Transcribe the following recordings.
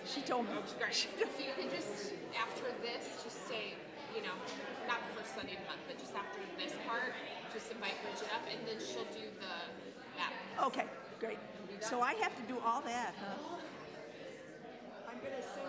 She told me. Great. So you can just, after this, just say, not the first Sunday of the month, but just after this part, just invite Bridget up, and then she'll do that. Okay, great. So I have to do all that, huh? I'm going to sing.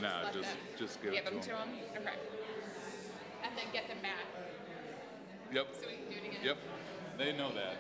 No, just give it to them them. to them? Okay. And then get them back. Yep. So we can do it again. Yep. They know that.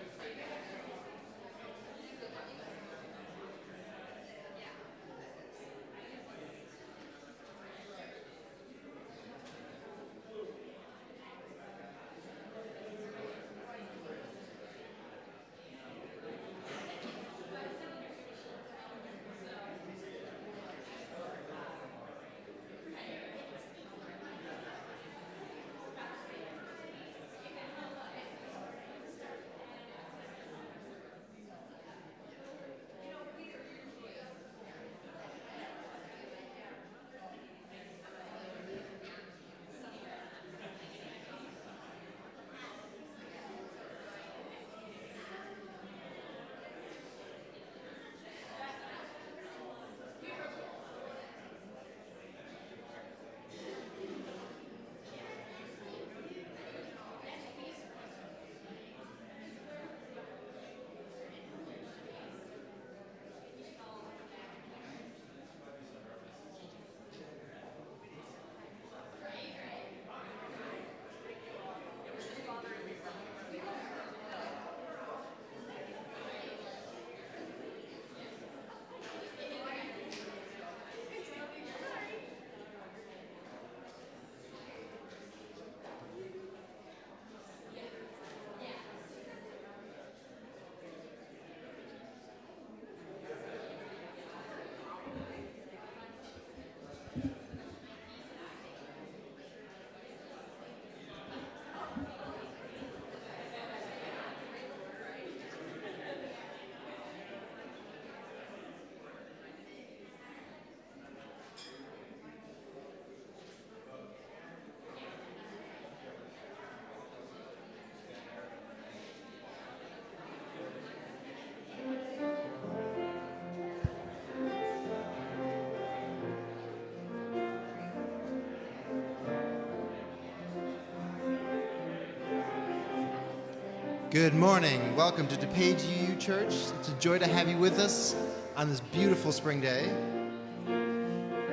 Good morning. Welcome to DuPage UU Church. It's a joy to have you with us on this beautiful spring day.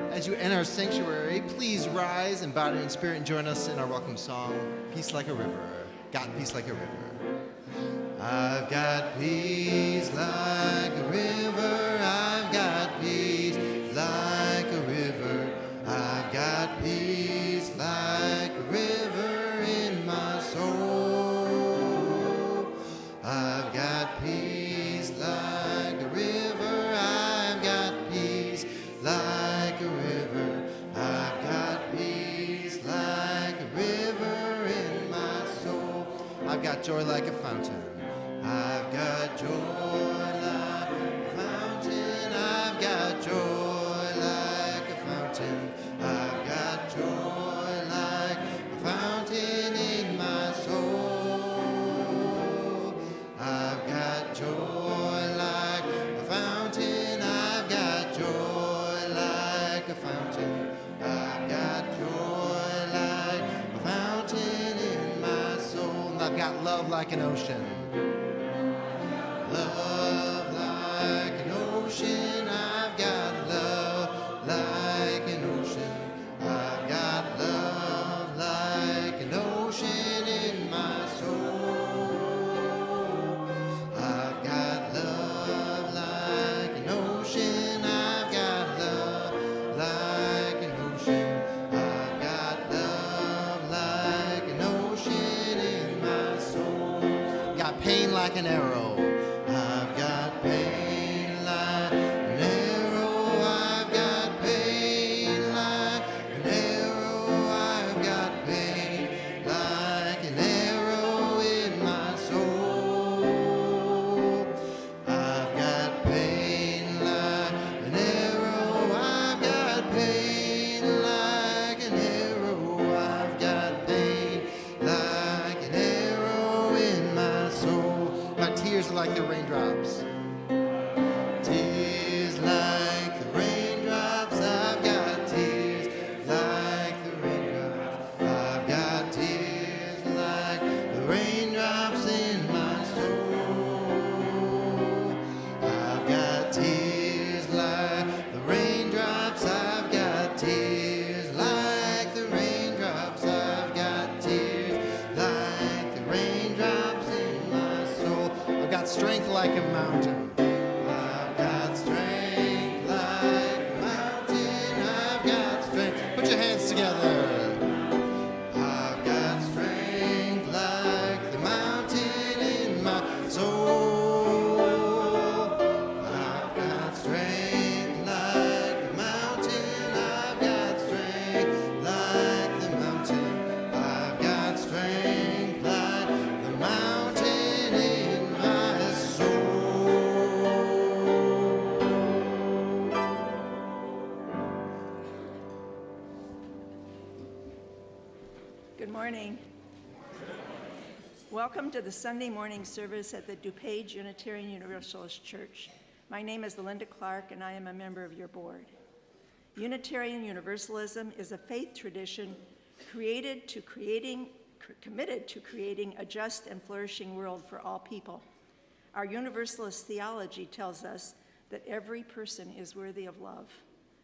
As you enter our sanctuary, please rise in body and spirit and join us in our welcome song, Peace Like a River. Got peace like a river. I've got peace like a river. I've got peace like a river. I've got peace like a river in my soul. fountain. I've got joy like a fountain in my soul. I've got joy like a fountain. I've got joy like a fountain. I've got joy like a fountain in my soul. And I've got love like an ocean. Love like an ocean. I've got love like an ocean. I've got love like an ocean in my soul. I've got love like an ocean. I've got love like an ocean. I've got love like an ocean in my soul. Got pain like an arrow. I've got pain like an arrow. I've got pain like an arrow. I've got pain like an arrow in my soul. I've got pain like an arrow. I've got pain like an arrow. I've got pain like an arrow in my soul. My tears are like the raindrops. Tears like the raindrops. I've got tears like the raindrops. I've got tears like the raindrops in my soul. I've got tears like the raindrops. I've got tears like the raindrops. I've got tears like the raindrops in my soul. I've got strength like a mountain. I've got strength like a mountain. I've got strength. Put your hands together. I've got strength like the mountain in my soul. I've got strength like the mountain. I've got strength like the mountain. I've got strength like the mountain in my soul. Good morning. Welcome to the Sunday morning service at the DuPage Unitarian Universalist Church. My name is Linda Clark, and I am a member of your board. Unitarian Universalism is a faith tradition committed to creating a just and flourishing world for all people. Our Universalist theology tells us that every person is worthy of love.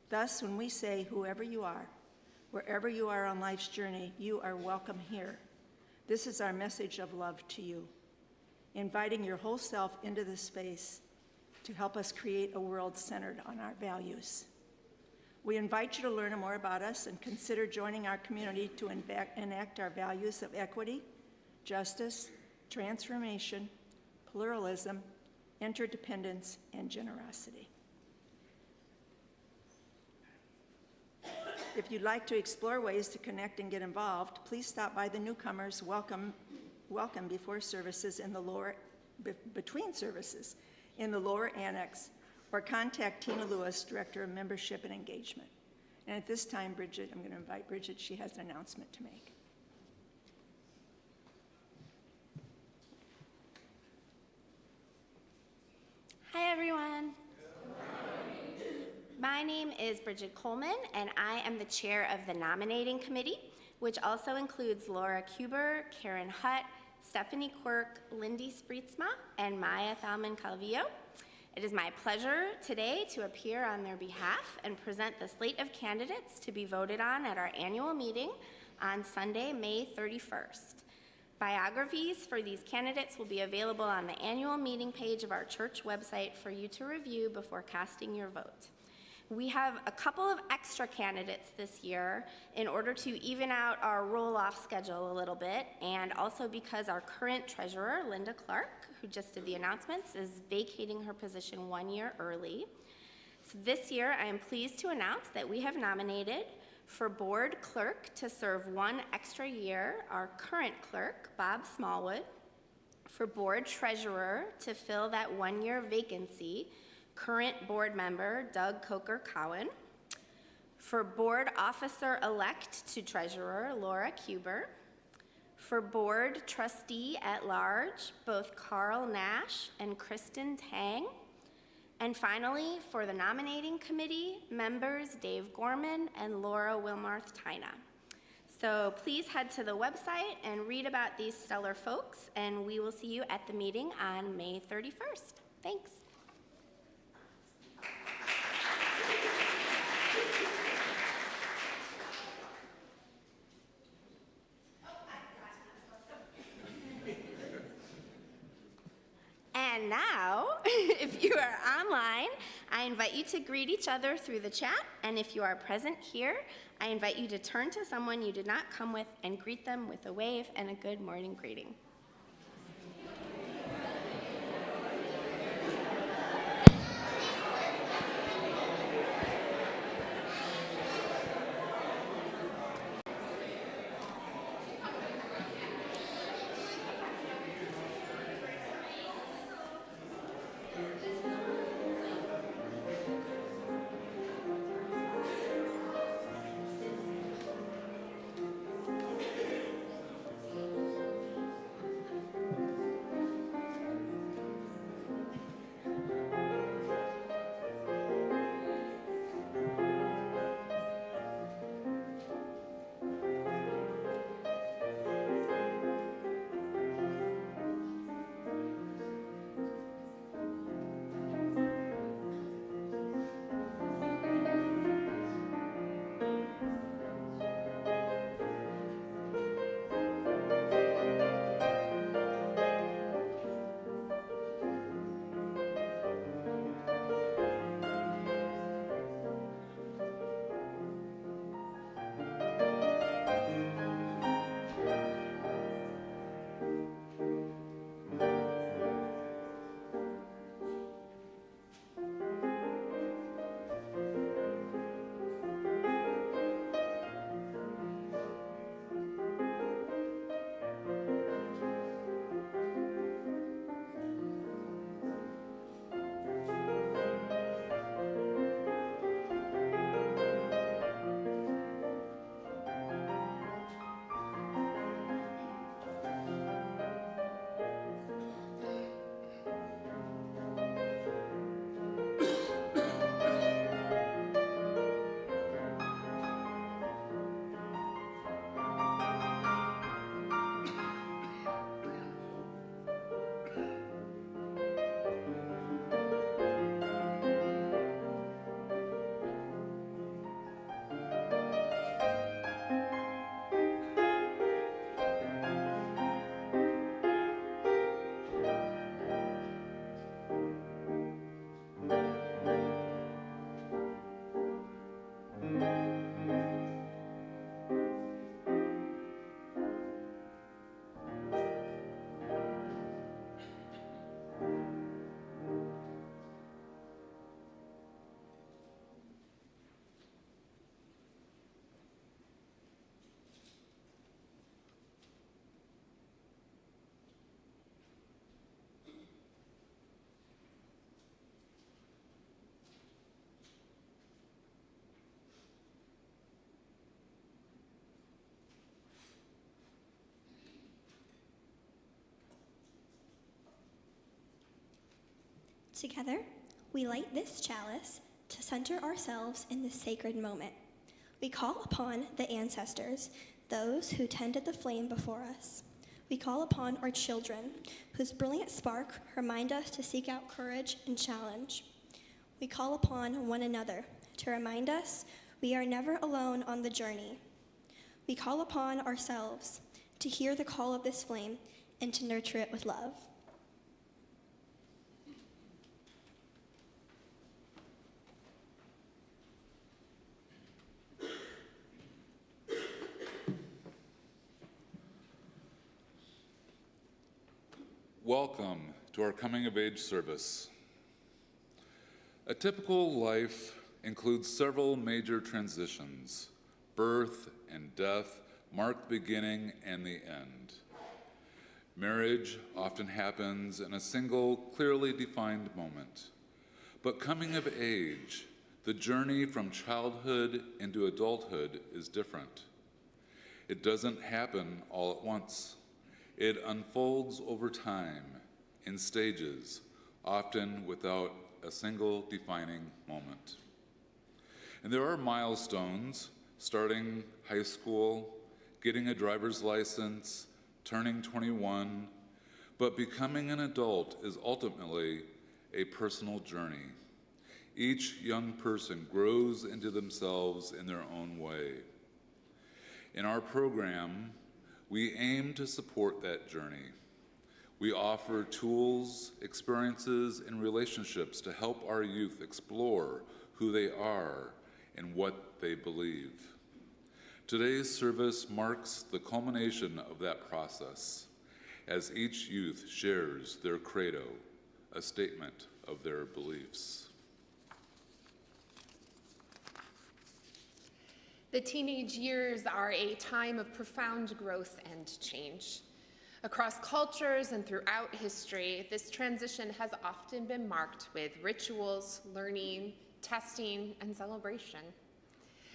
Thus, when we say, whoever you are, wherever you are on life's journey, you are welcome here. This is our message of love to you, inviting your whole self into this space to help us create a world centered on our values. We invite you to learn more about us and consider joining our community to enact our values of equity, justice, transformation, pluralism, interdependence, and generosity. If you'd like to explore ways to connect and get involved, please stop by the newcomers welcome before services in the lower, between services in the lower annex, or contact Tina Lewis, Director of Membership and Engagement. And at this time, Bridget, I'm going to invite Bridget. She has an announcement to make. Hi, everyone. My name is Bridget Coleman, and I am the chair of the nominating committee, which also includes Laura Kuber, Karen Hutt, Stephanie Quirk, Lindy Spritzma, and Maya Thalman-Calvillo. It is my pleasure today to appear on their behalf and present the slate of candidates to be voted on at our annual meeting on Sunday, May 31st. Biographies for these candidates will be available on the annual meeting page of our church website for you to review before casting your vote. We have a couple of extra candidates this year in order to even out our roll-off schedule a little bit, and also because our current treasurer, Linda Clark, who just did the announcements, is vacating her position 1 year early. So this year, I am pleased to announce that we have nominated for board clerk to serve 1 extra year our current clerk, Bob Smallwood. For board treasurer to fill that 1 year vacancy, current board member Doug Coker-Cowan. For Board Officer-elect to Treasurer, Laura Kuber. For Board Trustee at Large, both Carl Nash and Kristen Tang. And finally, for the Nominating Committee, members Dave Gorman and Laura Wilmarth-Tyna. So please head to the website and read about these stellar folks, and we will see you at the meeting on May 31st. Thanks. And now, if you are online, I invite you to greet each other through the chat. And if you are present here, I invite you to turn to someone you did not come with and greet them with a wave and a good morning greeting. Together, we light this chalice to center ourselves in this sacred moment. We call upon the ancestors, those who tended the flame before us. We call upon our children, whose brilliant spark remind us to seek out courage and challenge. We call upon one another to remind us we are never alone on the journey. We call upon ourselves to hear the call of this flame and to nurture it with love. Welcome to our coming of age service. A typical life includes several major transitions. Birth and death mark the beginning and the end. Marriage often happens in a single, clearly defined moment. But coming of age The journey from childhood into adulthood is different. It doesn't happen all at once. It unfolds over time, in stages, often without a single defining moment. And there are milestones, starting high school, getting a driver's license, turning 21, but becoming an adult is ultimately a personal journey. Each young person grows into themselves in their own way. In our program, we aim to support that journey. We offer tools, experiences, and relationships to help our youth explore who they are and what they believe. Today's service marks the culmination of that process as each youth shares their credo, a statement of their beliefs. The teenage years are a time of profound growth and change. Across cultures and throughout history, this transition has often been marked with rituals, learning, testing, and celebration.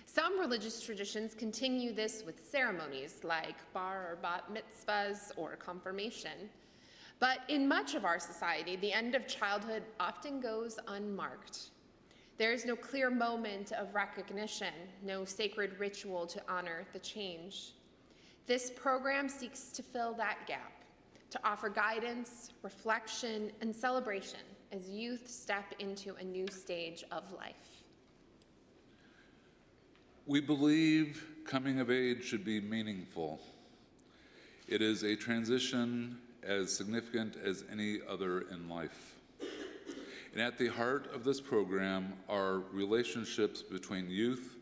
Some religious traditions continue this with ceremonies like bar or bat mitzvahs or confirmation. But in much of our society, the end of childhood often goes unmarked. There is no clear moment of recognition, no sacred ritual to honor the change. This program seeks to fill that gap, to offer guidance, reflection, and celebration as youth step into a new stage of life. We believe coming of age should be meaningful. It is a transition as significant as any other in life. And at the heart of this program are relationships between youth,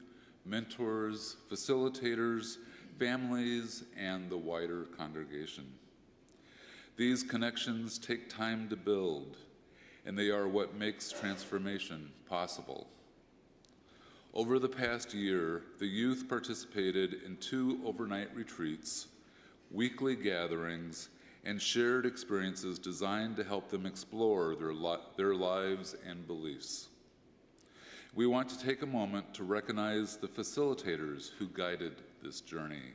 mentors, facilitators, families, and the wider congregation. These connections take time to build, and they are what makes transformation possible. Over the past year, the youth participated in 2 overnight retreats, weekly gatherings, and shared experiences designed to help them explore their lives and beliefs. We want to take a moment to recognize the facilitators who guided this journey.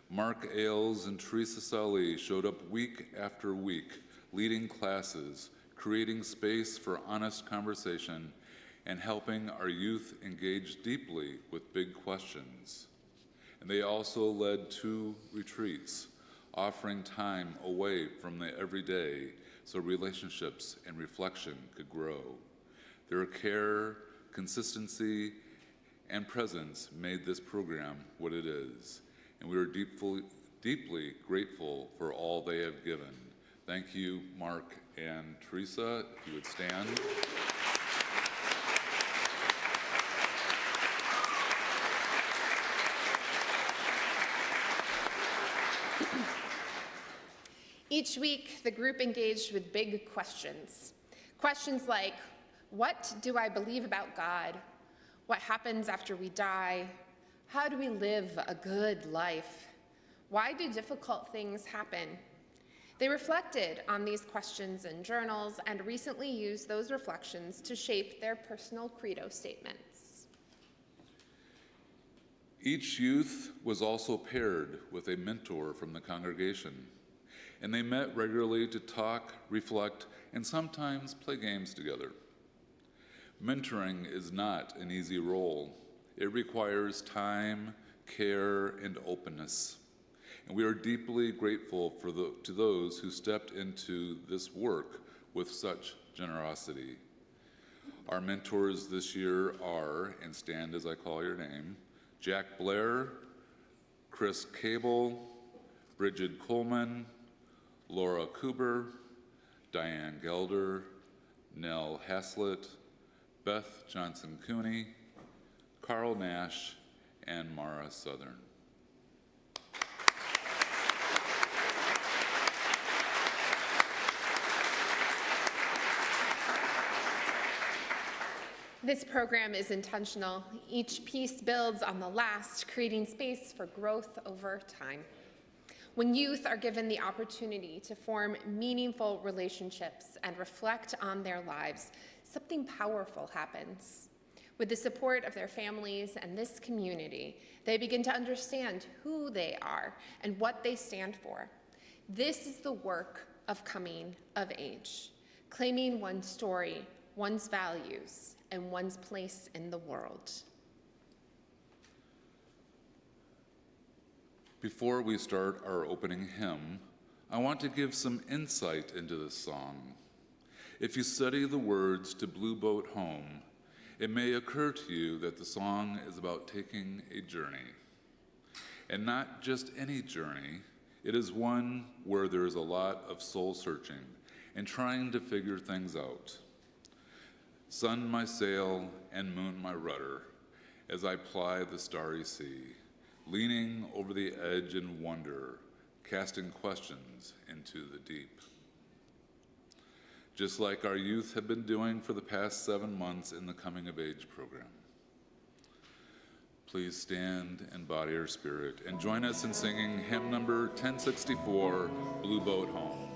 Mark Ailes and Teresa Salih showed up week after week, leading classes, creating space for honest conversation, and helping our youth engage deeply with big questions. And they also led 2 retreats, offering time away from the everyday so relationships and reflection could grow. Their care, consistency, and presence made this program what it is, and we are deeply grateful for all they have given. Thank you, Mark and Teresa. If you would stand. Each week, the group engaged with big questions. Questions like, what do I believe about God? What happens after we die? How do we live a good life? Why do difficult things happen? They reflected on these questions in journals and recently used those reflections to shape their personal credo statements. Each youth was also paired with a mentor from the congregation, and they met regularly to talk, reflect, and sometimes play games together. Mentoring is not an easy role. It requires time, care, and openness. And we are deeply grateful to those who stepped into this work with such generosity. Our mentors this year are, and stand as I call your name, Jack Blair, Chris Cable, Bridget Coleman, Laura Kuber, Diane Gelder, Nell Haslett, Beth Johnson-Cooney, Carl Nash, and Mara Southern. This program is intentional. Each piece builds on the last, creating space for growth over time. When youth are given the opportunity to form meaningful relationships and reflect on their lives, something powerful happens. With the support of their families and this community, they begin to understand who they are and what they stand for. This is the work of coming of age, claiming one's story, one's values, and one's place in the world. Before we start our opening hymn, I want to give some insight into this song. If you study the words to Blue Boat Home, it may occur to you that the song is about taking a journey. And not just any journey, it is one where there is a lot of soul searching and trying to figure things out. Sun my sail and moon my rudder, as I ply the starry sea, leaning over the edge in wonder, casting questions into the deep. Just like our youth have been doing for the past 7 months in the Coming of Age program. Please stand and body our spirit and join us in singing hymn number 1064, Blue Boat Home.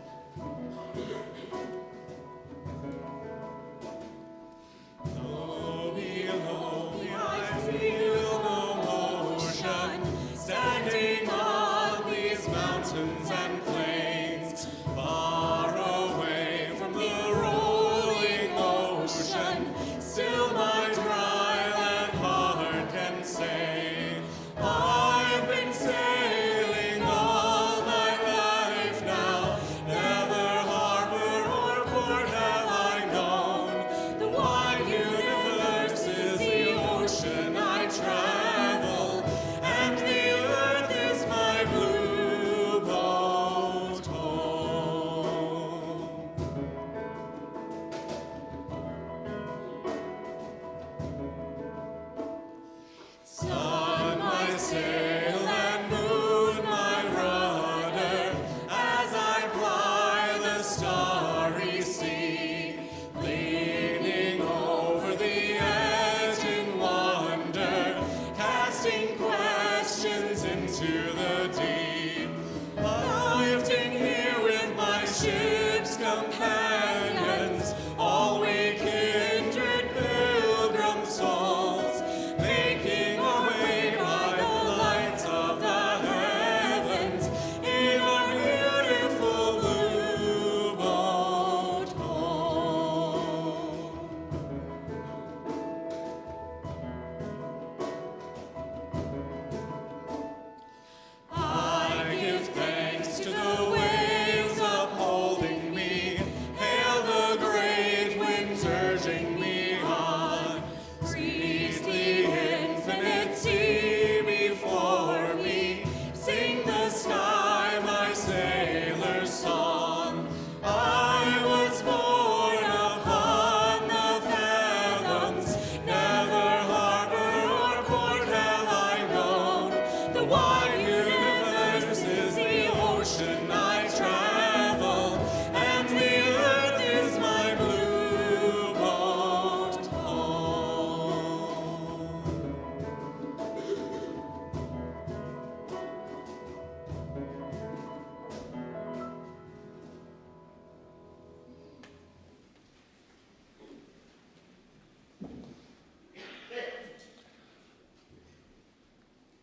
Standing on these mountains and plains, far away from the rolling ocean, still my dry land heart can say, I've been sailing all my life now, never harbor or port have I known. The wide universe is the ocean I travel, and the earth is my blue boat home. Sun my sail and moon my rudder, as I ply the starry sea, leaning over the edge in wonder, casting questions into the deep. Lifting here with my ship's companions, all we kindred pilgrim souls, making our way by the lights of the heavens in our beautiful blue boat home. I give thanks to the waves upholding me, hail the great winds urging me on, seize the infinite sea before me, sing the sky my sailor's song. I was born upon the fathoms, never harbor or port have I known. The wide universe is the ocean I travel, and the earth is my blue boat home.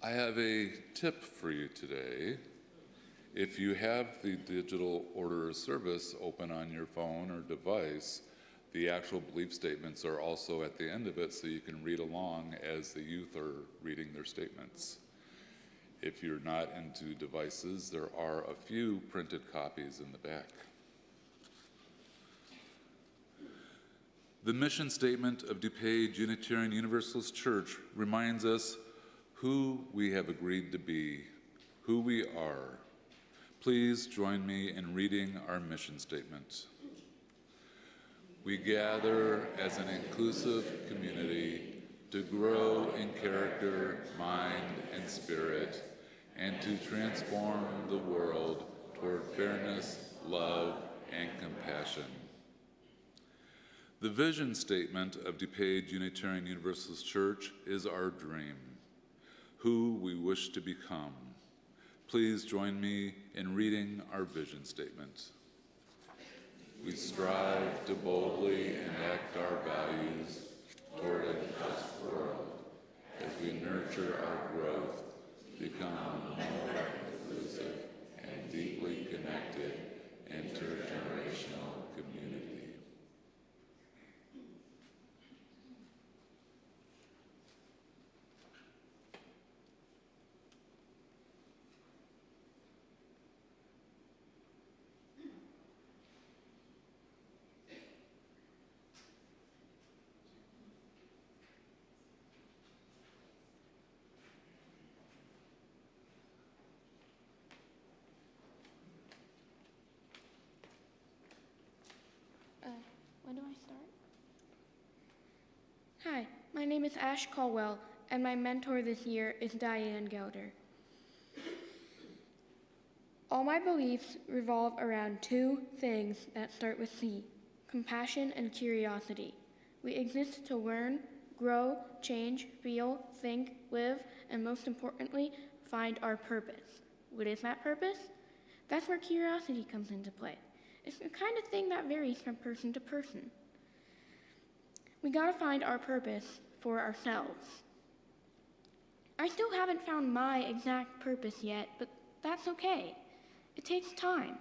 I have a tip for you today. If you have the digital order of service open on your phone or device, the actual belief statements are also at the end of it, so you can read along as the youth are reading their statements. If you're not into devices, there are a few printed copies in the back. The mission statement of DuPage Unitarian Universalist Church reminds us who we have agreed to be, who we are. Please join me in reading our mission statement. We gather as an inclusive community to grow in character, mind, and spirit, and to transform the world toward fairness, love, and compassion. The vision statement of DuPage Unitarian Universalist Church is our dream, who we wish to become. Please join me in reading our vision statement. We strive to boldly enact our values toward a just world as we nurture our growth, become more inclusive and deeply connected intergenerational community. When do I start? Hi, my name is Ash Caldwell, and my mentor this year is Diane Gelder. All my beliefs revolve around two things that start with C: compassion and curiosity. We exist to learn, grow, change, feel, think, live, and most importantly, find our purpose. What is that purpose? That's where curiosity comes into play. It's the kind of thing that varies from person to person. We gotta find our purpose for ourselves. I still haven't found my exact purpose yet, but that's okay. It takes time.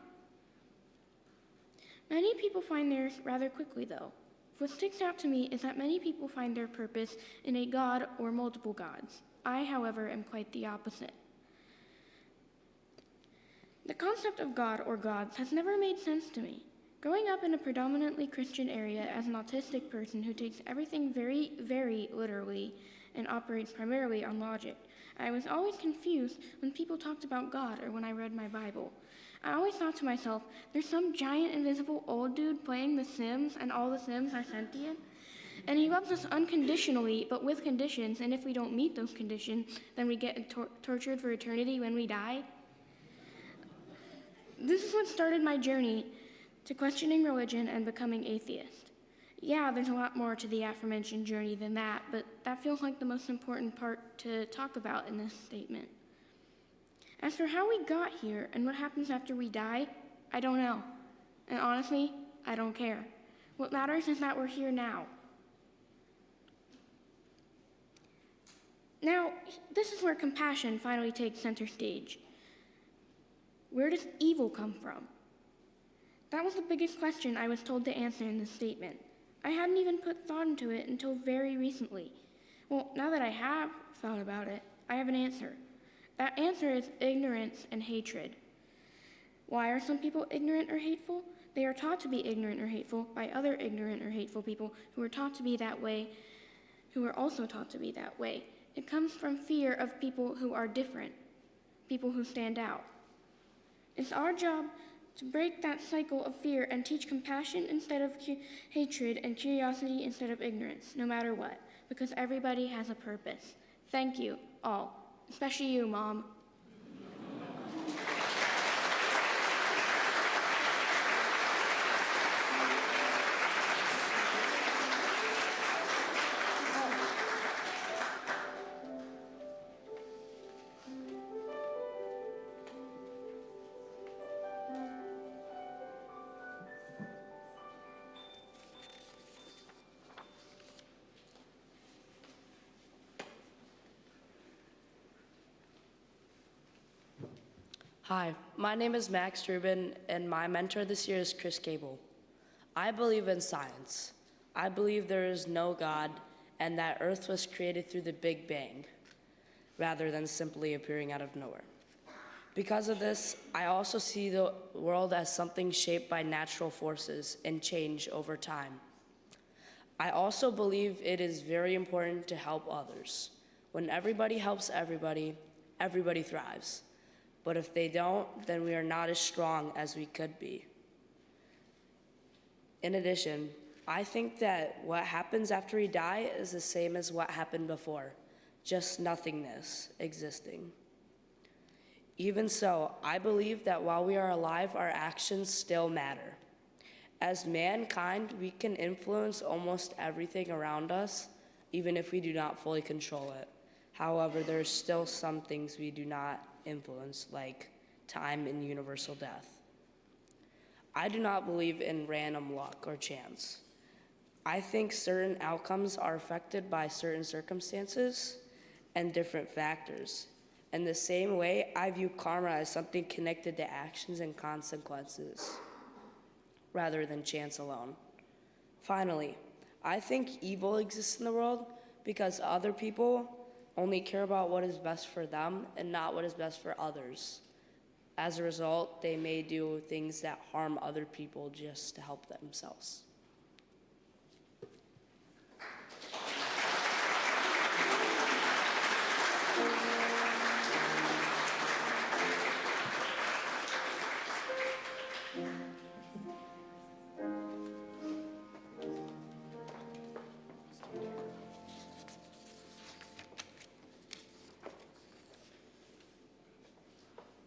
Many people find theirs rather quickly, though. What sticks out to me is that many people find their purpose in a god or multiple gods. I, however, am quite the opposite. The concept of God or gods has never made sense to me. Growing up in a predominantly Christian area as an autistic person who takes everything very, very literally and operates primarily on logic, I was always confused when people talked about God or when I read my Bible. I always thought to myself, there's some giant invisible old dude playing The Sims and all the Sims are sentient, and he loves us unconditionally but with conditions, and if we don't meet those conditions, then we get tortured for eternity when we die. This is what started my journey to questioning religion and becoming atheist. Yeah, there's a lot more to the aforementioned journey than that, but that feels like the most important part to talk about in this statement. As for how we got here and what happens after we die, I don't know. And honestly, I don't care. What matters is that we're here now. Now, this is where compassion finally takes center stage. Where does evil come from? That was the biggest question I was told to answer in this statement. I hadn't even put thought into it until very recently. Well, now that I have thought about it, I have an answer. That answer is ignorance and hatred. Why are some people ignorant or hateful? They are taught to be ignorant or hateful by other ignorant or hateful people who are taught to be that way, who are also taught to be that way. It comes from fear of people who are different, people who stand out. It's our job to break that cycle of fear and teach compassion instead of hatred and curiosity instead of ignorance, no matter what, because everybody has a purpose. Thank you, all, especially you, Mom. Hi, my name is Max Rubin, and my mentor this year is Chris Cable. I believe in science. I believe there is no God and that Earth was created through the Big Bang, rather than simply appearing out of nowhere. Because of this, I also see the world as something shaped by natural forces and change over time. I also believe it is very important to help others. When everybody helps everybody, everybody thrives. But if they don't, then we are not as strong as we could be. In addition, I think that what happens after we die is the same as what happened before, just nothingness existing. Even so, I believe that while we are alive, our actions still matter. As mankind, we can influence almost everything around us, even if we do not fully control it. However, there are still some things we do not influence, like time and universal death. I do not believe in random luck or chance. I think certain outcomes are affected by certain circumstances and different factors. In the same way, I view karma as something connected to actions and consequences rather than chance alone. Finally, I think evil exists in the world because other people only care about what is best for them and not what is best for others. As a result, they may do things that harm other people just to help themselves.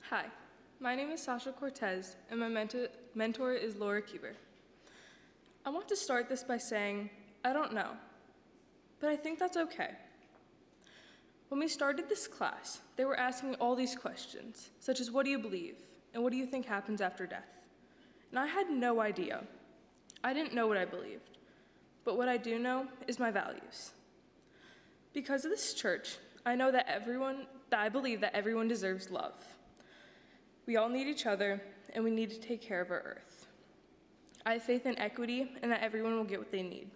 Hi, my name is Sasha Cortez, and my mentor is Laura Kuber. I want to start this by saying, I don't know, but I think that's okay. When we started this class, they were asking all these questions, such as what do you believe, and what do you think happens after death? And I had no idea. I didn't know what I believed, but what I do know is my values. Because of this church, I know that I believe that everyone deserves love. We all need each other, and we need to take care of our earth. I have faith in equity and that everyone will get what they need.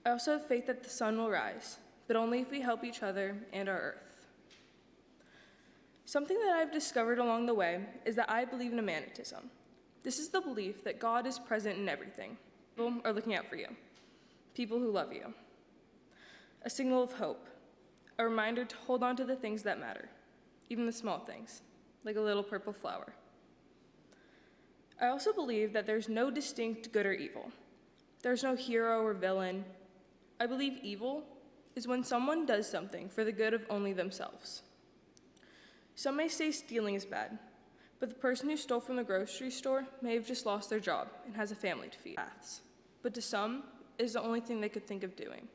I also have faith that the sun will rise, but only if we help each other and our earth. Something that I've discovered along the way is that I believe in Emanatism. This is the belief that God is present in everything. People are looking out for you. People who love you. A signal of hope. A reminder to hold on to the things that matter, even the small things, like a little purple flower. I also believe that there's no distinct good or evil. There's no hero or villain. I believe evil is when someone does something for the good of only themselves. Some may say stealing is bad, but the person who stole from the grocery store may have just lost their job and has a family to feed. But to some, it is the only thing they could think of doing.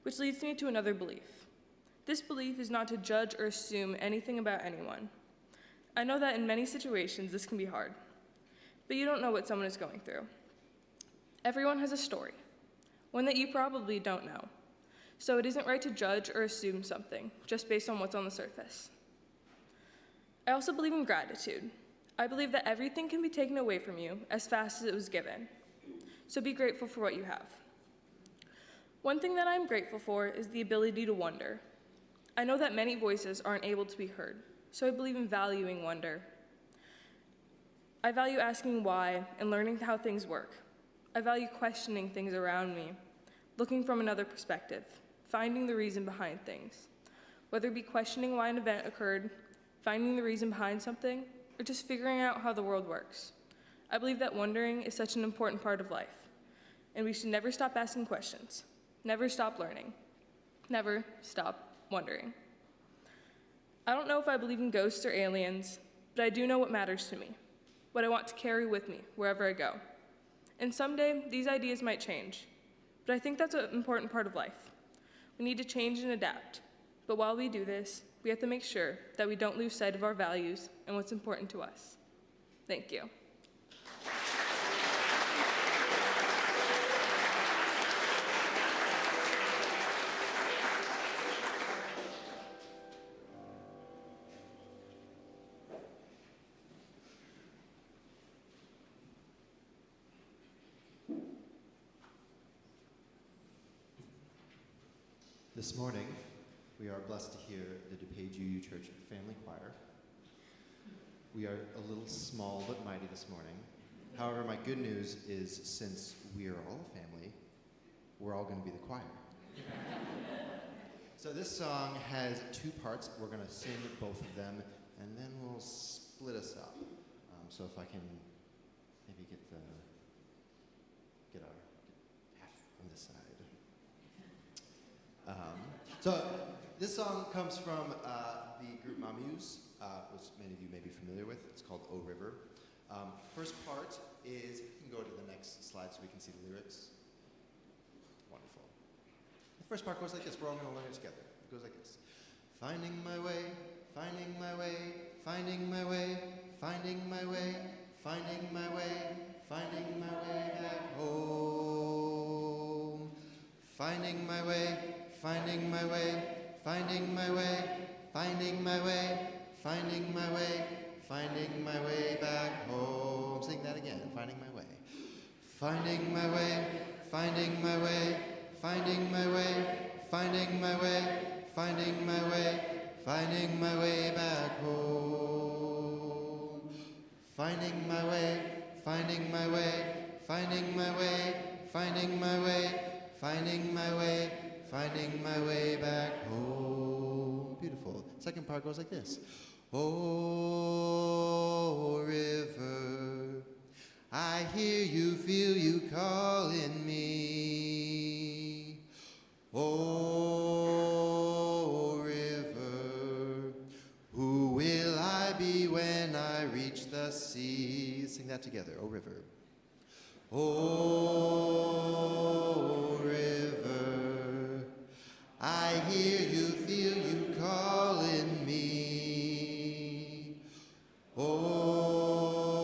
Which leads me to another belief. This belief is not to judge or assume anything about anyone. I know that in many situations this can be hard, but you don't know what someone is going through. Everyone has a story, one that you probably don't know, so it isn't right to judge or assume something just based on what's on the surface. I also believe in gratitude. I believe that everything can be taken away from you as fast as it was given, so be grateful for what you have. One thing that I'm grateful for is the ability to wonder. I know that many voices aren't able to be heard, so I believe in valuing wonder. I value asking why and learning how things work. I value questioning things around me, looking from another perspective, finding the reason behind things, whether it be questioning why an event occurred, finding the reason behind something, or just figuring out how the world works. I believe that wondering is such an important part of life, and we should never stop asking questions, never stop learning, never stop wondering. I don't know if I believe in ghosts or aliens, but I do know what matters to me, what I want to carry with me wherever I go. And someday, these ideas might change, but I think that's an important part of life. We need to change and adapt, but while we do this, we have to make sure that we don't lose sight of our values and what's important to us. Thank you. This morning, we are blessed to hear the DuPage UU Church Family Choir. We are a little small but mighty this morning. However, my good news is since we are all a family, we're all going to be the choir. So this song has two parts. We're going to sing both of them, and then we'll split us up. So if I can maybe get our half on this side. So this song comes from the group Mamuse, which many of you may be familiar with. It's called O River. First part is, if you can go to the next slide so we can see the lyrics. Wonderful. The first part goes like this. We're all going to learn it together. It goes like this. Finding my way, finding my way, finding my way, finding my way, finding my way, finding my way back home. finding my way, finding my way, finding my way, finding my way, finding my way, finding my way back home. Sing that again, finding my way. Finding my way, finding my way, finding my way, finding my way, finding my way, finding my way back home. Finding my way, finding my way, finding my way, finding my way, finding my way, finding my way back home. Beautiful. Second part goes like this. Oh, river, I hear you, feel you calling me. Oh, river, who will I be when I reach the sea? Sing that together. Oh, river. Oh, river, I hear you, feel you calling me. Oh,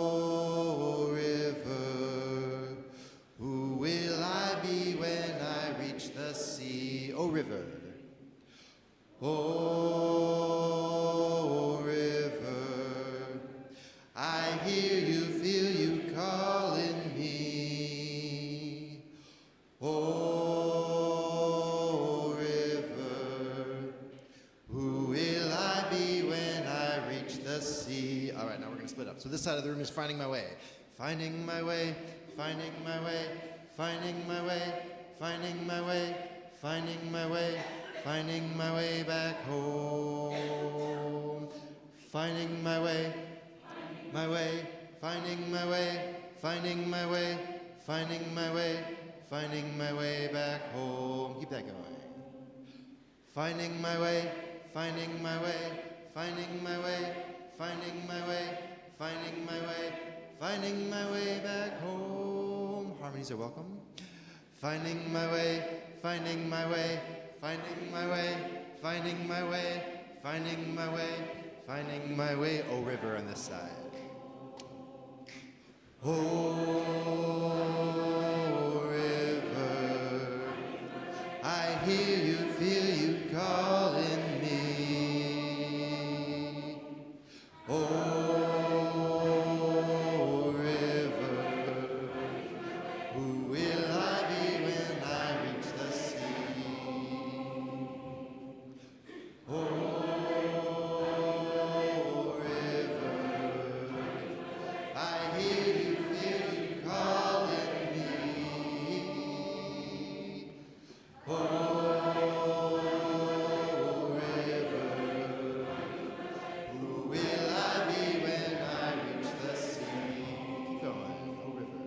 river, who will I be when I reach the sea? Oh, river. Oh, river, I hear you, feel you calling me. Oh, river, who will I be when I reach the sea? All right, now we're going to split up. So this side of the room is finding my way. Finding my way, finding my way, finding my way, finding my way, finding my way, finding my way back home. Finding my way, finding my way, finding my way, finding my way, finding my way back home. Keep that going. Finding my way, finding my way, finding my way, finding my way, finding my way, finding my way back home. Harmonies are welcome. Finding my way, finding my way, finding my way, finding my way, finding my way, finding my way. Oh, river on this side. Oh, river, I hear you, feel you calling me. Oh, river, who will I be when I reach the sea? Oh, river, I hear you, feel you calling me. Oh, river, who will I be when I reach the sea? Keep going, oh river.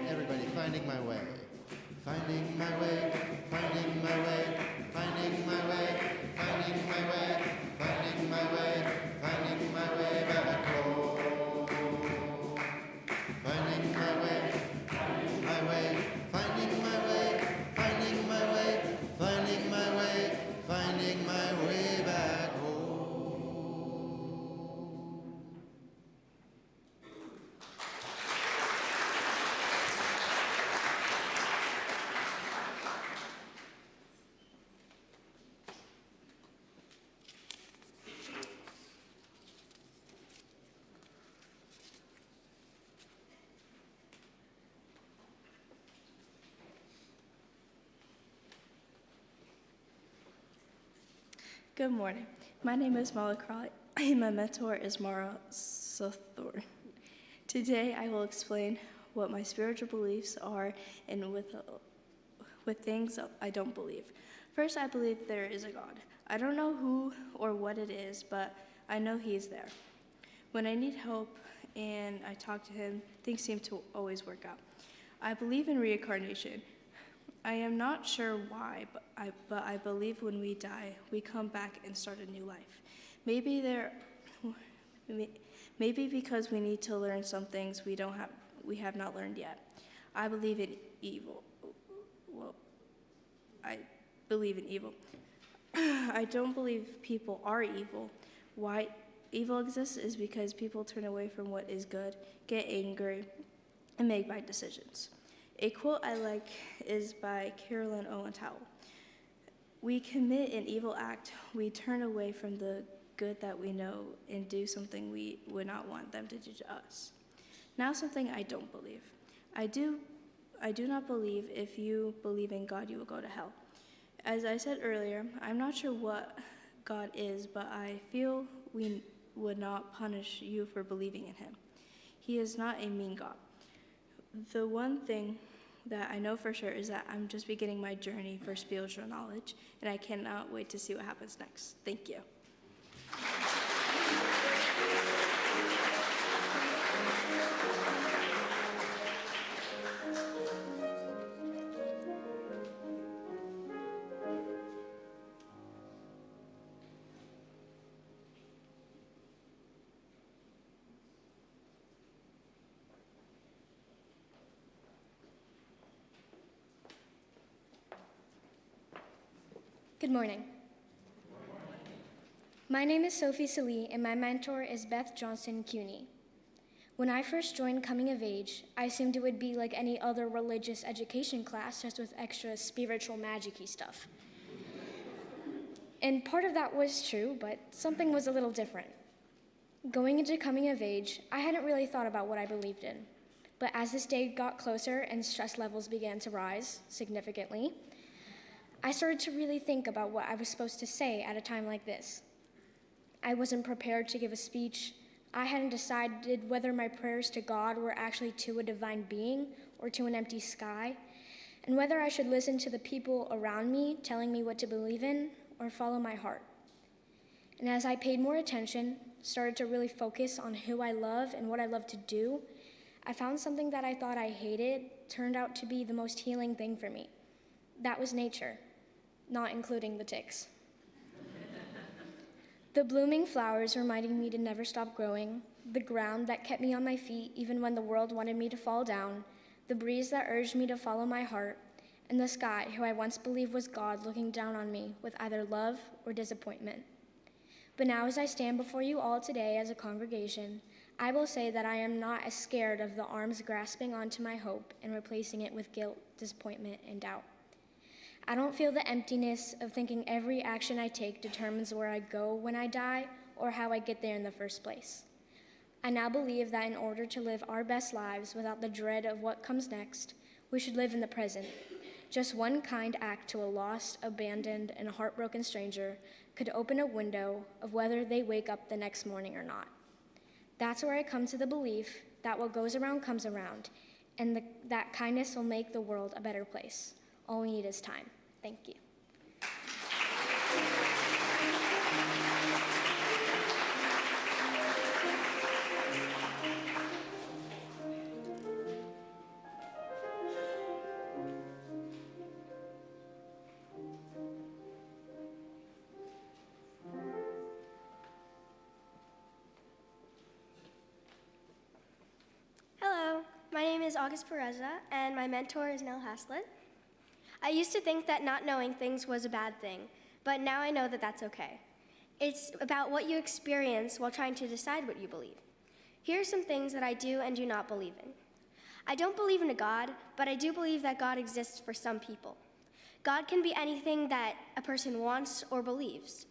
Everybody, finding my way. Finding my way, finding my way, finding my way, finding my way, finding my way, finding my way back home. Finding my way, finding my way, finding my way, finding my way, finding my way back home. Good morning. My name is Mala Crawley, and my mentor is Mara Sothor. Today, I will explain what my spiritual beliefs are and with things I don't believe. First, I believe there is a God. I don't know who or what it is, but I know He is there. When I need help and I talk to Him, things seem to always work out. I believe in reincarnation. I am not sure why, but I believe when we die, we come back and start a new life. Maybe because we need to learn some things we have not learned yet. I believe in evil. Well, I believe in evil. I don't believe people are evil. Why evil exists is because people turn away from what is good, get angry, and make bad decisions. A quote I like is by Carolyn Owen Towell. We commit an evil act, we turn away from the good that we know and do something we would not want them to do to us. Now something I don't believe. I do not believe if you believe in God, you will go to hell. As I said earlier, I'm not sure what God is, but I feel we would not punish you for believing in Him. He is not a mean God. The one thing that I know for sure is that I'm just beginning my journey for spiritual knowledge, and I cannot wait to see what happens next. Thank you. Good morning. My name is Sophie Salee, and my mentor is Beth Johnson Cuny. When I first joined Coming of Age, I assumed it would be like any other religious education class, just with extra spiritual magic-y stuff. And part of that was true, but something was a little different. Going into Coming of Age, I hadn't really thought about what I believed in. But as this day got closer and stress levels began to rise significantly, I started to really think about what I was supposed to say at a time like this. I wasn't prepared to give a speech. I hadn't decided whether my prayers to God were actually to a divine being or to an empty sky, and whether I should listen to the people around me telling me what to believe in or follow my heart. And as I paid more attention, started to really focus on who I love and what I love to do, I found something that I thought I hated turned out to be the most healing thing for me. That was nature, not including the ticks. The blooming flowers reminding me to never stop growing, the ground that kept me on my feet even when the world wanted me to fall down, the breeze that urged me to follow my heart, and the sky who I once believed was God looking down on me with either love or disappointment. But now as I stand before you all today as a congregation, I will say that I am not as scared of the arms grasping onto my hope and replacing it with guilt, disappointment, and doubt. I don't feel the emptiness of thinking every action I take determines where I go when I die or how I get there in the first place. I now believe that in order to live our best lives without the dread of what comes next, we should live in the present. Just one kind act to a lost, abandoned, and heartbroken stranger could open a window of whether they wake up the next morning or not. That's where I come to the belief that what goes around comes around, and that kindness will make the world a better place. All we need is time. Thank you. Hello, my name is August Pereza, and my mentor is Nell Haslett. I used to think that not knowing things was a bad thing, but now I know that that's okay. It's about what you experience while trying to decide what you believe. Here are some things that I do and do not believe in. I don't believe in a God, but I do believe that God exists for some people. God can be anything that a person wants or believes.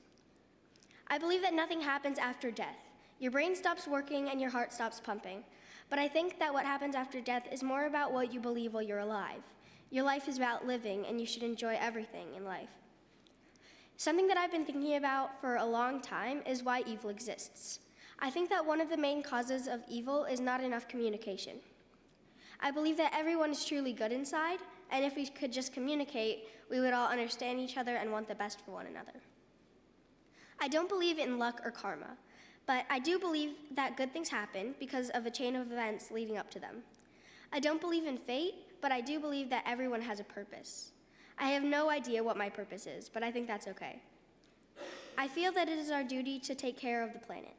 I believe that nothing happens after death. Your brain stops working and your heart stops pumping. But I think that what happens after death is more about what you believe while you're alive. Your life is about living, and you should enjoy everything in life. Something that I've been thinking about for a long time is why evil exists. I think that one of the main causes of evil is not enough communication. I believe that everyone is truly good inside, and if we could just communicate, we would all understand each other and want the best for one another. I don't believe in luck or karma, but I do believe that good things happen because of a chain of events leading up to them. I don't believe in fate, but I do believe that everyone has a purpose. I have no idea what my purpose is, but I think that's okay. I feel that it is our duty to take care of the planet.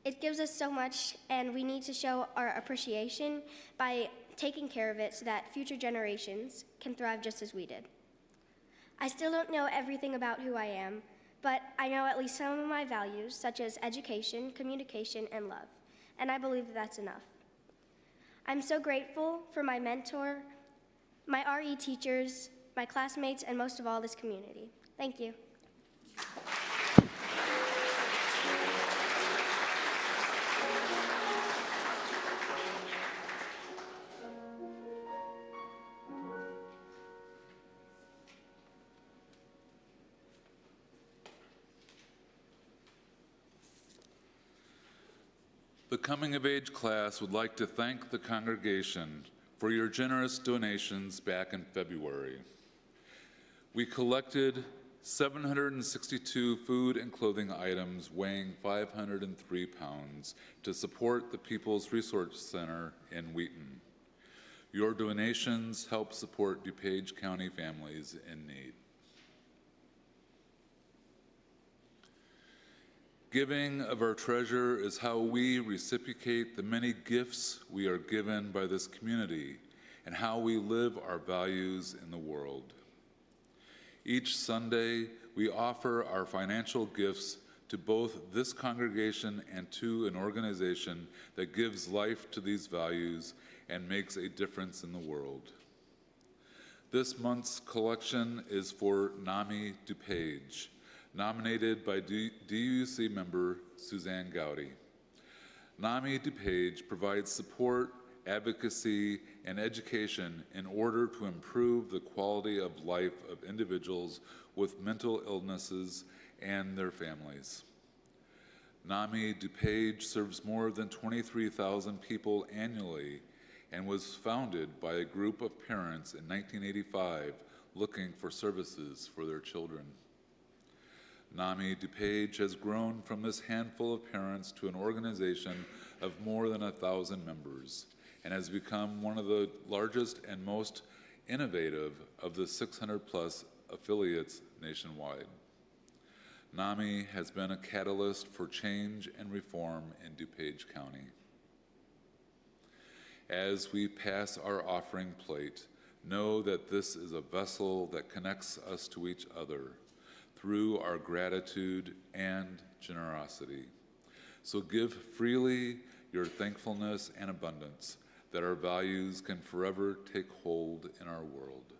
It gives us so much, and we need to show our appreciation by taking care of it so that future generations can thrive just as we did. I still don't know everything about who I am, but I know at least some of my values, such as education, communication, and love, and I believe that that's enough. I'm so grateful for my mentor, my RE teachers, my classmates, and most of all, this community. Thank you. The Coming of Age class would like to thank the congregation for your generous donations back in February. We collected 762 food and clothing items weighing 503 pounds to support the People's Resource Center in Wheaton. Your donations help support DuPage County families in need. Giving of our treasure is how we reciprocate the many gifts we are given by this community and how we live our values in the world. Each Sunday, we offer our financial gifts to both this congregation and to an organization that gives life to these values and makes a difference in the world. This month's collection is for NAMI DuPage, nominated by DUC member Suzanne Gowdy. NAMI DuPage provides support, advocacy, and education in order to improve the quality of life of individuals with mental illnesses and their families. NAMI DuPage serves more than 23,000 people annually and was founded by a group of parents in 1985 looking for services for their children. NAMI DuPage has grown from this handful of parents to an organization of more than 1,000 members and has become one of the largest and most innovative of the 600-plus affiliates nationwide. NAMI has been a catalyst for change and reform in DuPage County. As we pass our offering plate, know that this is a vessel that connects us to each other through our gratitude and generosity. So give freely your thankfulness and abundance, that our values can forever take hold in our world.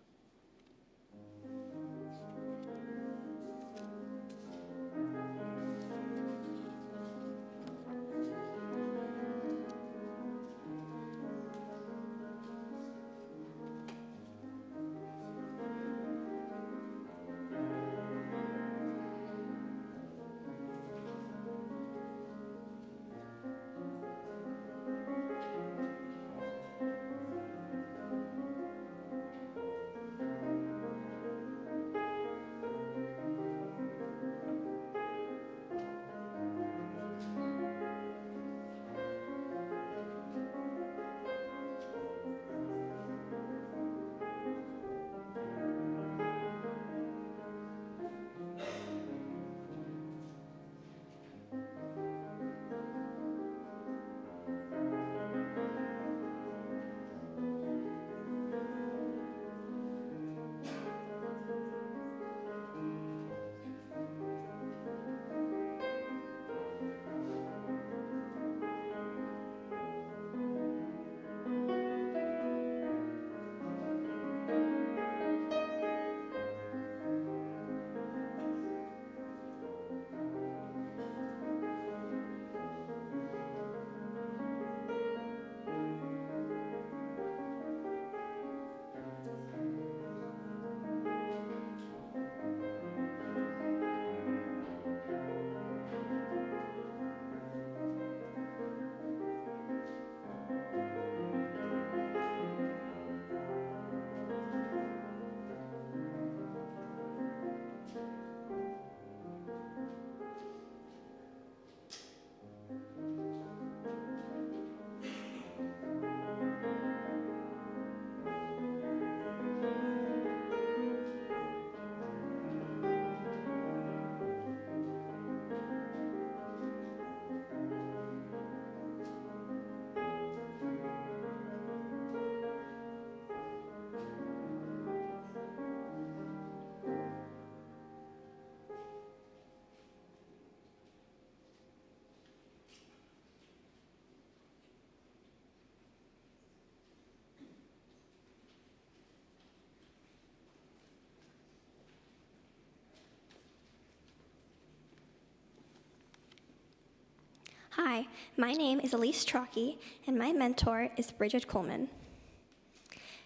Hi, my name is Elise Trocki, and my mentor is Bridget Coleman.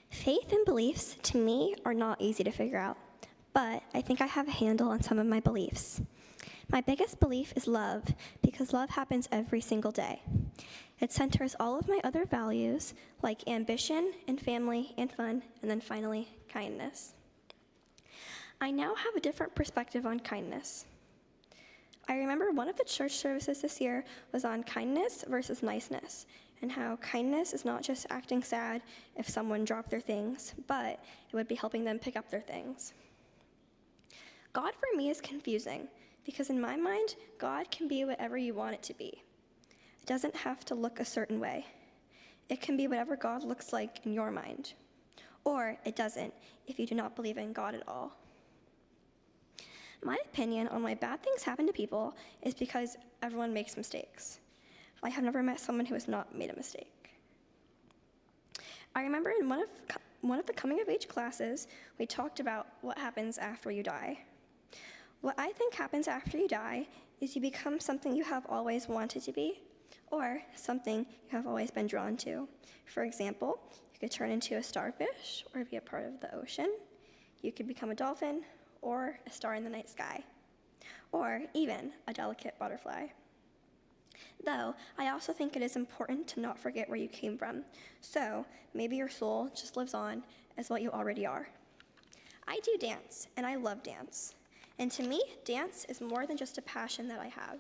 Faith and beliefs, to me, are not easy to figure out, but I think I have a handle on some of my beliefs. My biggest belief is love, because love happens every single day. It centers all of my other values, like ambition and family and fun, and then finally, kindness. I now have a different perspective on kindness. I remember one of the church services this year was on kindness versus niceness, and how kindness is not just acting sad if someone dropped their things, but it would be helping them pick up their things. God for me is confusing, because in my mind, God can be whatever you want it to be. It doesn't have to look a certain way. It can be whatever God looks like in your mind. Or it doesn't, if you do not believe in God at all. My opinion on why bad things happen to people is because everyone makes mistakes. I have never met someone who has not made a mistake. I remember in one of the coming of age classes, we talked about what happens after you die. What I think happens after you die is you become something you have always wanted to be, or something you have always been drawn to. For example, you could turn into a starfish or be a part of the ocean. You could become a dolphin, or a star in the night sky, or even a delicate butterfly. Though, I also think it is important to not forget where you came from, so maybe your soul just lives on as what you already are. I do dance, and I love dance. And to me, dance is more than just a passion that I have.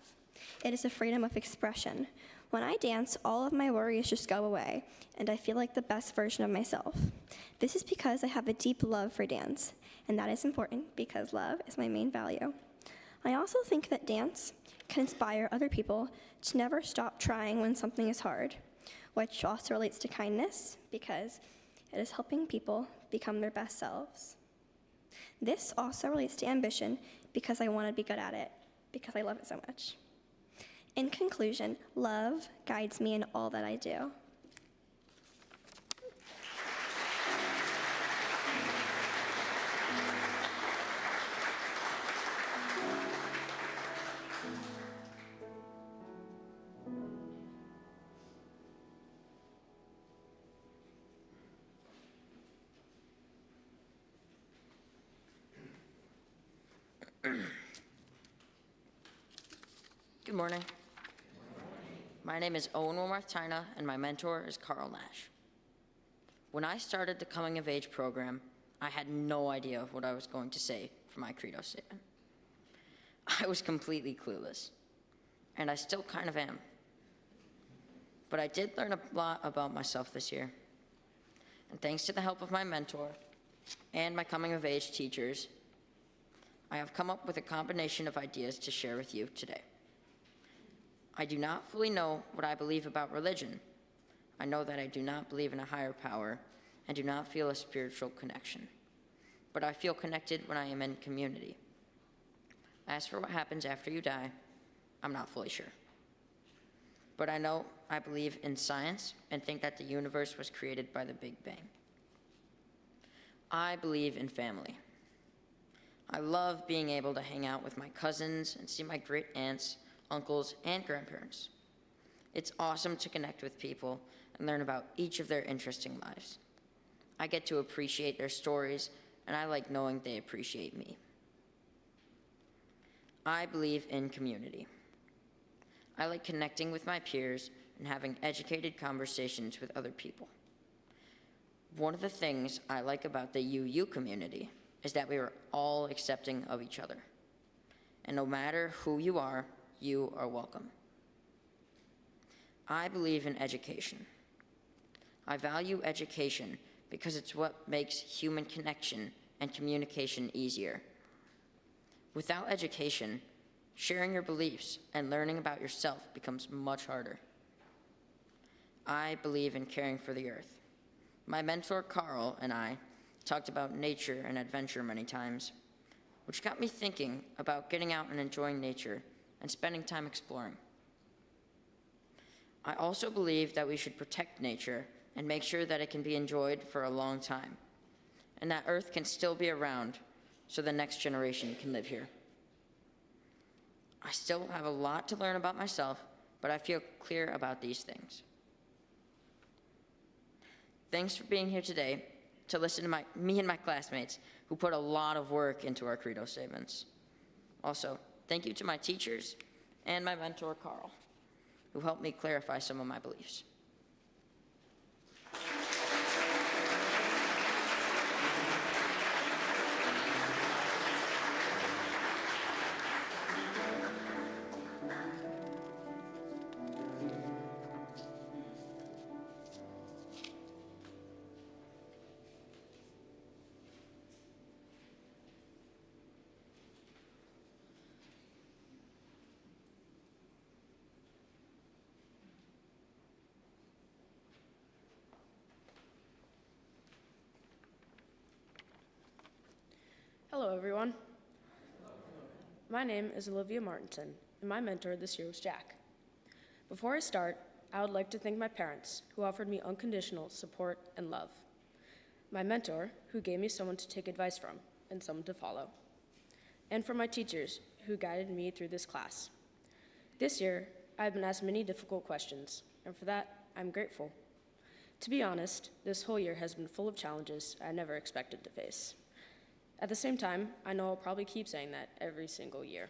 It is a freedom of expression. When I dance, all of my worries just go away, and I feel like the best version of myself. This is because I have a deep love for dance, and that is important because love is my main value. I also think that dance can inspire other people to never stop trying when something is hard, which also relates to kindness because it is helping people become their best selves. This also relates to ambition because I want to be good at it, because I love it so much. In conclusion, love guides me in all that I do. Good morning. My name is Owen Wilmarth Tyna, and my mentor is Carl Nash. When I started the Coming of Age program, I had no idea what I was going to say for my credo statement. I was completely clueless, and I still kind of am. But I did learn a lot about myself this year. And thanks to the help of my mentor and my Coming of Age teachers, I have come up with a combination of ideas to share with you today. I do not fully know what I believe about religion. I know that I do not believe in a higher power and do not feel a spiritual connection. But I feel connected when I am in community. As for what happens after you die, I'm not fully sure. But I know I believe in science and think that the universe was created by the Big Bang. I believe in family. I love being able to hang out with my cousins and see my great aunts, uncles, and grandparents. It's awesome to connect with people and learn about each of their interesting lives. I get to appreciate their stories, and I like knowing they appreciate me. I believe in community. I like connecting with my peers and having educated conversations with other people. One of the things I like about the UU community is that we are all accepting of each other. And no matter who you are welcome. I believe in education. I value education because it's what makes human connection and communication easier. Without education, sharing your beliefs and learning about yourself becomes much harder. I believe in caring for the earth. My mentor, Carl, and I talked about nature and adventure many times, which got me thinking about getting out and enjoying nature and spending time exploring. I also believe that we should protect nature and make sure that it can be enjoyed for a long time, and that Earth can still be around so the next generation can live here. I still have a lot to learn about myself, but I feel clear about these things. Thanks for being here today to listen to me and my classmates who put a lot of work into our credo statements. Also, thank you to my teachers and my mentor, Carl, who helped me clarify some of my beliefs. Hello, everyone. My name is Olivia Martinson, and my mentor this year was Jack. Before I start, I would like to thank my parents, who offered me unconditional support and love. My mentor, who gave me someone to take advice from and someone to follow. And for my teachers, who guided me through this class. This year, I've been asked many difficult questions, and for that, I'm grateful. To be honest, this whole year has been full of challenges I never expected to face. At the same time, I know I'll probably keep saying that every single year.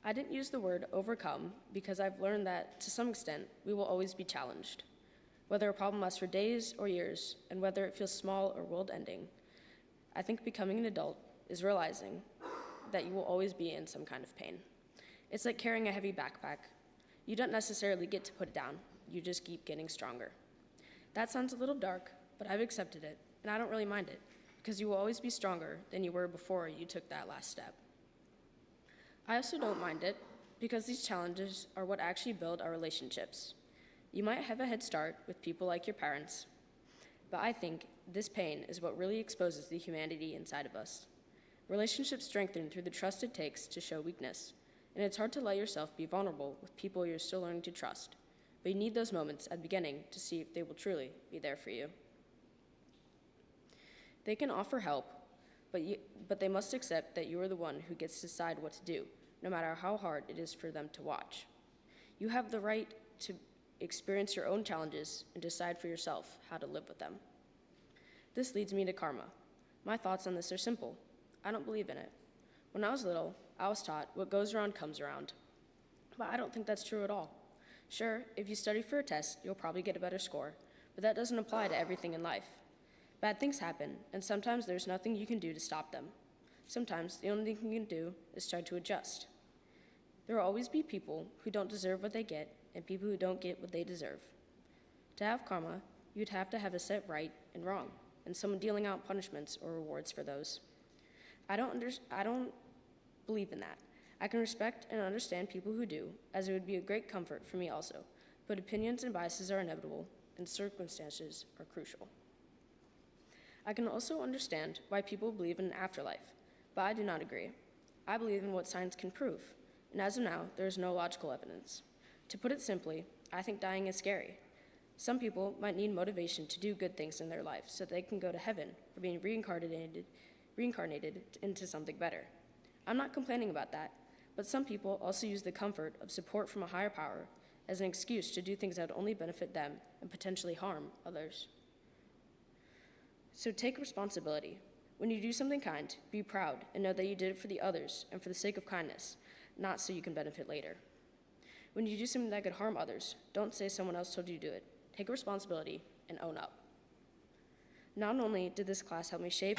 I didn't use the word overcome because I've learned that, to some extent, we will always be challenged. Whether a problem lasts for days or years, and whether it feels small or world-ending, I think becoming an adult is realizing that you will always be in some kind of pain. It's like carrying a heavy backpack. You don't necessarily get to put it down, you just keep getting stronger. That sounds a little dark, but I've accepted it, and I don't really mind it, because you will always be stronger than you were before you took that last step. I also don't mind it, because these challenges are what actually build our relationships. You might have a head start with people like your parents, but I think this pain is what really exposes the humanity inside of us. Relationships strengthen through the trust it takes to show weakness, and it's hard to let yourself be vulnerable with people you're still learning to trust. But you need those moments at the beginning to see if they will truly be there for you. They can offer help, but they must accept that you are the one who gets to decide what to do, no matter how hard it is for them to watch. You have the right to experience your own challenges and decide for yourself how to live with them. This leads me to karma. My thoughts on this are simple. I don't believe in it. When I was little, I was taught what goes around comes around. But I don't think that's true at all. Sure, if you study for a test, you'll probably get a better score, but that doesn't apply to everything in life. Bad things happen, and sometimes there's nothing you can do to stop them. Sometimes the only thing you can do is try to adjust. There will always be people who don't deserve what they get, and people who don't get what they deserve. To have karma, you'd have to have a set right and wrong, and someone dealing out punishments or rewards for those. I don't believe in that. I can respect and understand people who do, as it would be a great comfort for me also, but opinions and biases are inevitable, and circumstances are crucial. I can also understand why people believe in an afterlife, but I do not agree. I believe in what science can prove, and as of now, there is no logical evidence. To put it simply, I think dying is scary. Some people might need motivation to do good things in their life so they can go to heaven or being reincarnated into something better. I'm not complaining about that. But some people also use the comfort of support from a higher power as an excuse to do things that would only benefit them and potentially harm others. So take responsibility. When you do something kind, be proud and know that you did it for the others and for the sake of kindness, not so you can benefit later. When you do something that could harm others, don't say someone else told you to do it. Take responsibility and own up. Not only did this class help me shape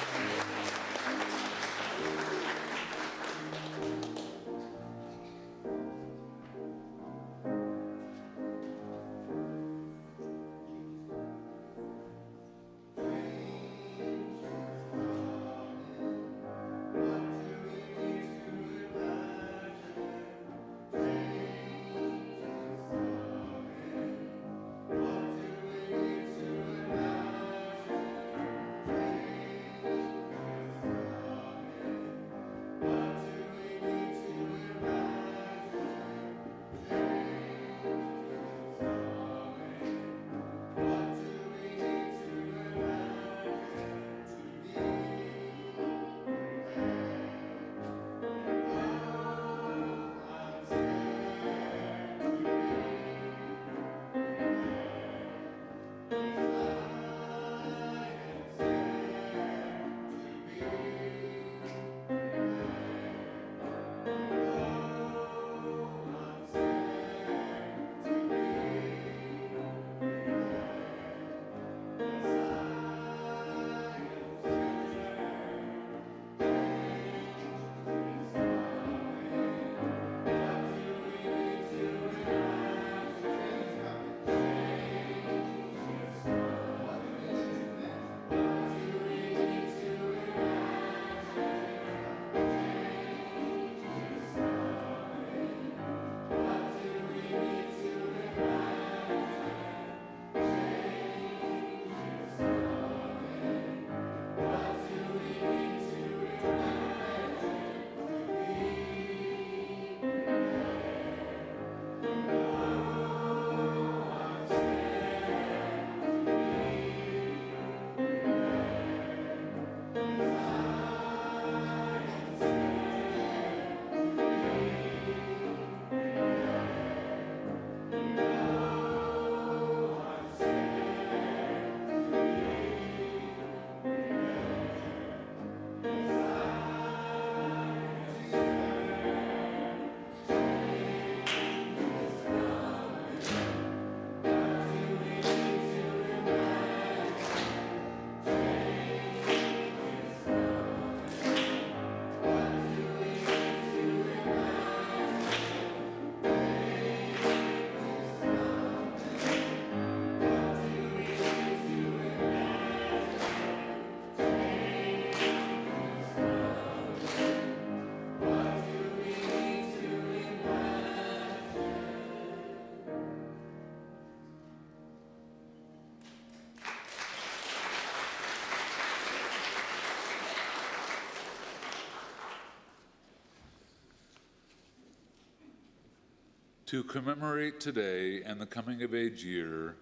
To commemorate today and the Coming of Age year,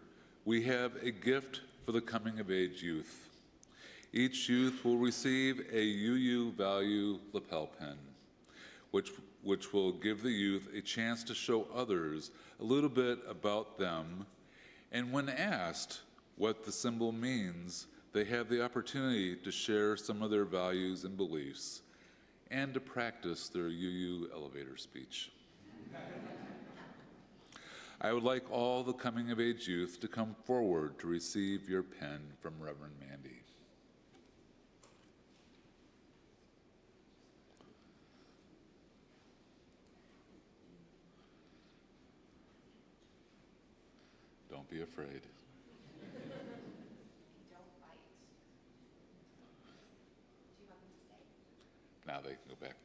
we have a gift for the Coming of Age youth. Each youth will receive a UU Value lapel pin, which will give the youth a chance to show others a little bit about them. And when asked what the symbol means, they have the opportunity to share some of their values and beliefs and to practice their UU elevator speech. I would like all the Coming of Age youth to come forward to receive your pen from Reverend Mandy. Don't be afraid. Don't fight. Do you want them to stay? Now they can go back.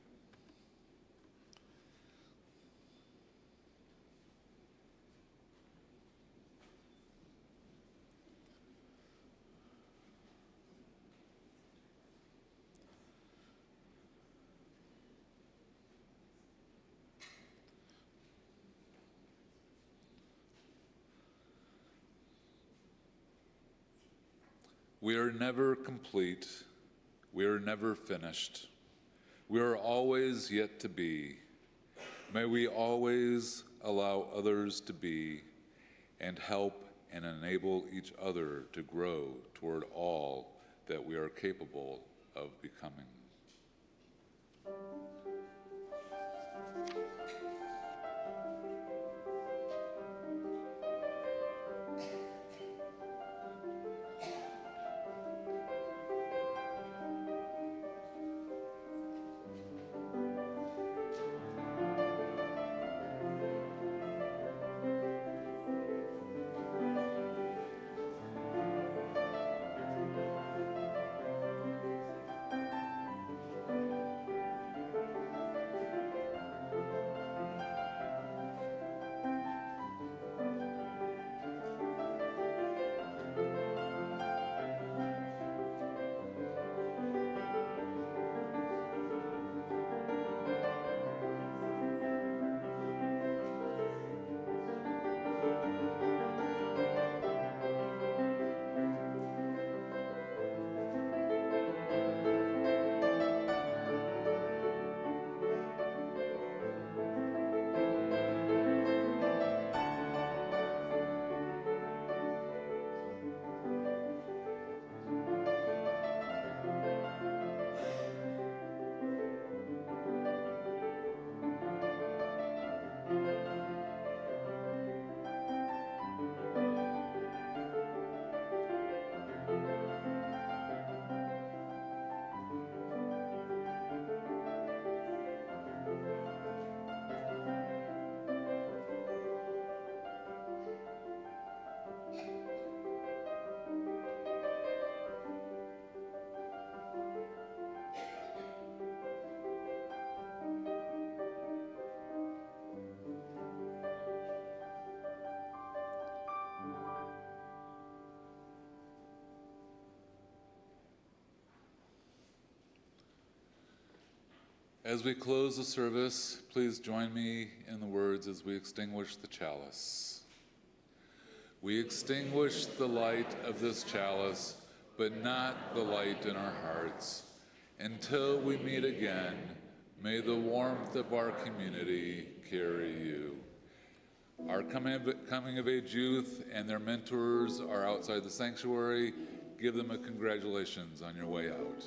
We are never complete. We are never finished. We are always yet to be. May we always allow others to be and help and enable each other to grow toward all that we are capable of becoming. As we close the service, please join me in the words as we extinguish the chalice. We extinguish the light of this chalice, but not the light in our hearts. Until we meet again, may the warmth of our community carry you. Our coming of age youth and their mentors are outside the sanctuary. Give them a congratulations on your way out.